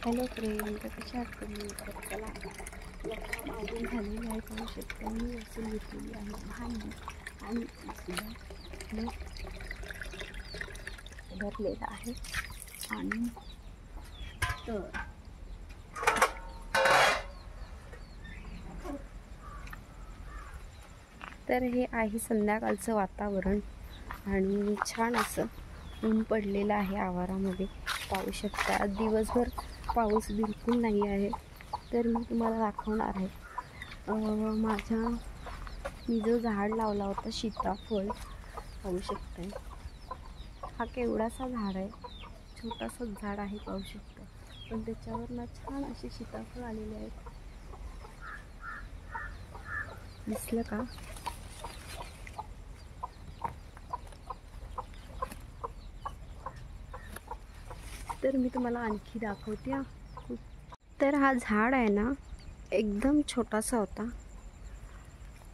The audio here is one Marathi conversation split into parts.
हॅलो फ्रेंड, तर कशा आहात तुम्ही? तर चला काम आवरून झालेली आहे. पाहू शकता मी वसून घेतलेली आहे भांडी आणि इकडं भरलेलं आहे. आणि तर हे आहे संध्याकाळचं वातावरण आणि छान असं ऊन पडलेलं आहे आवारामध्ये. पाहू शकता दिवसभर पाऊस बिलकुल नाही आहे. तर मी तुम्हाला दाखवणार आहे मी जो झाड लावला होता सीताफळ. पाहू शकताय हा केवढासा झाड आहे, छोटासा झाड आहे. पाहू शकता पण त्याच्यावर ना छान असे सीताफळ आलेले आहेत. दिसलं का? तर मी तुम्हाला आणखी दाखवते. तर हा झाड आहे ना एकदम छोटासा होता,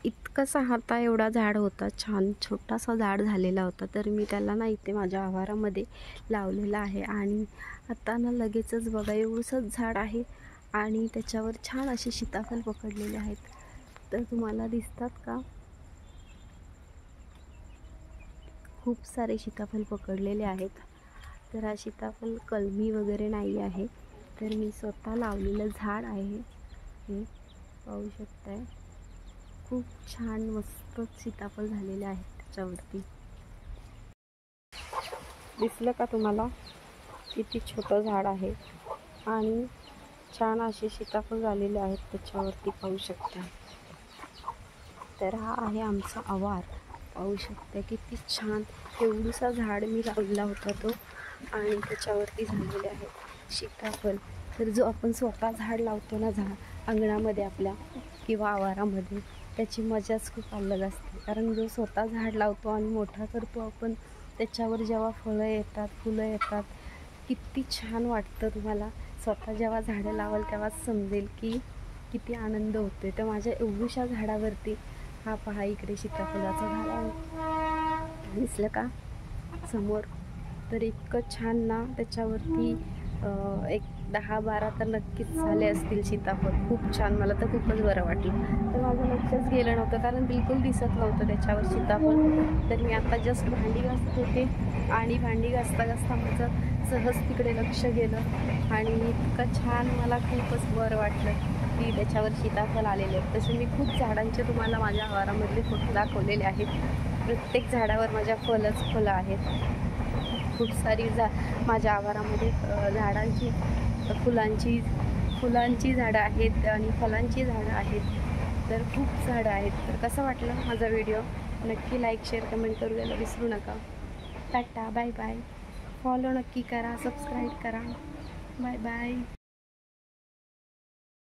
इतकासा हाता एवढा झाड होता, छान छोटासा झाड झालेला होता. तर मी त्याला ना इथे माझ्या आवारामध्ये लावलेला आहे आणि आता ना लगेचच बघा एवढंसंच झाड आहे आणि त्याच्यावर छान असे सीताफळ पकडलेले आहेत. तर तुम्हाला दिसतात का? खूप सारे सीताफळ पकडलेले आहेत. तर हा सीताफळ कलमी वगैरे नाही आहे, तर मी स्वतः लावलेलं झाड आहे हे. पाहू शकताय खूप छान मस्त सीताफळ झालेले आहेत त्याच्यावरती. दिसलं का तुम्हाला? किती छोटं झाड आहे आणि छान असे सीताफळ झालेले आहेत त्याच्यावरती. पाहू शकता. तर हा आहे आमचा आवार. पाहू शकता किती छान एवढूसा झाड मी लावलेला होता तो आणि त्याच्यावरती झालेले आहेत सीताफळ. तर जो आपण स्वतः झाड लावतो ना अंगणामध्ये आपल्या किंवा आवारामध्ये, त्याची मजाच खूप अलग असते. कारण जो स्वतः झाड लावतो आणि मोठा करतो आपण, त्याच्यावर जेव्हा फळं येतात, फुलं येतात, किती छान वाटतं. तुम्हाला स्वतः जेव्हा झाडं लावाल तेव्हाच समजेल की किती आनंद होतो. तर माझ्या एवढ्याशा झाडावरती हा पहा इकडे सीताफळाचं झाड आहे, दिसलं का समोर? तर इतकं छान ना त्याच्यावरती एक 10-12 तर नक्कीच झाले असतील सीताफळ. खूप छान, मला तर खूपच बरं वाटलं. तर माझं लक्षच गेलं नव्हतं कारण बिलकुल दिसत नव्हतं त्याच्यावर सीताफळ. तर मी आता जस्ट भांडी घासत होते आणि भांडी घासता घासता माझं सहज तिकडे लक्ष गेलं आणि इतकं छान मला खूपच बरं वाटलं की त्याच्यावर सीताफळ आलेले आहेत. तसे मी खूप झाडांचे तुम्हाला माझ्या आवारामधले फोटो दाखवलेले आहेत. प्रत्येक झाडावर माझ्या फळं आहेत. खूप सारी माझ्या आवारामध्ये झाडांची फुलांची झाडं आहेत आणि फळांची झाडं आहेत. तर खूप झाडं आहेत. तर कसं वाटलं माझा व्हिडिओ? नक्की लाईक शेअर कमेंट करायला विसरू नका. Tata, bye bye. फॉलो नक्की करा, सबस्क्राईब करा. Bye bye.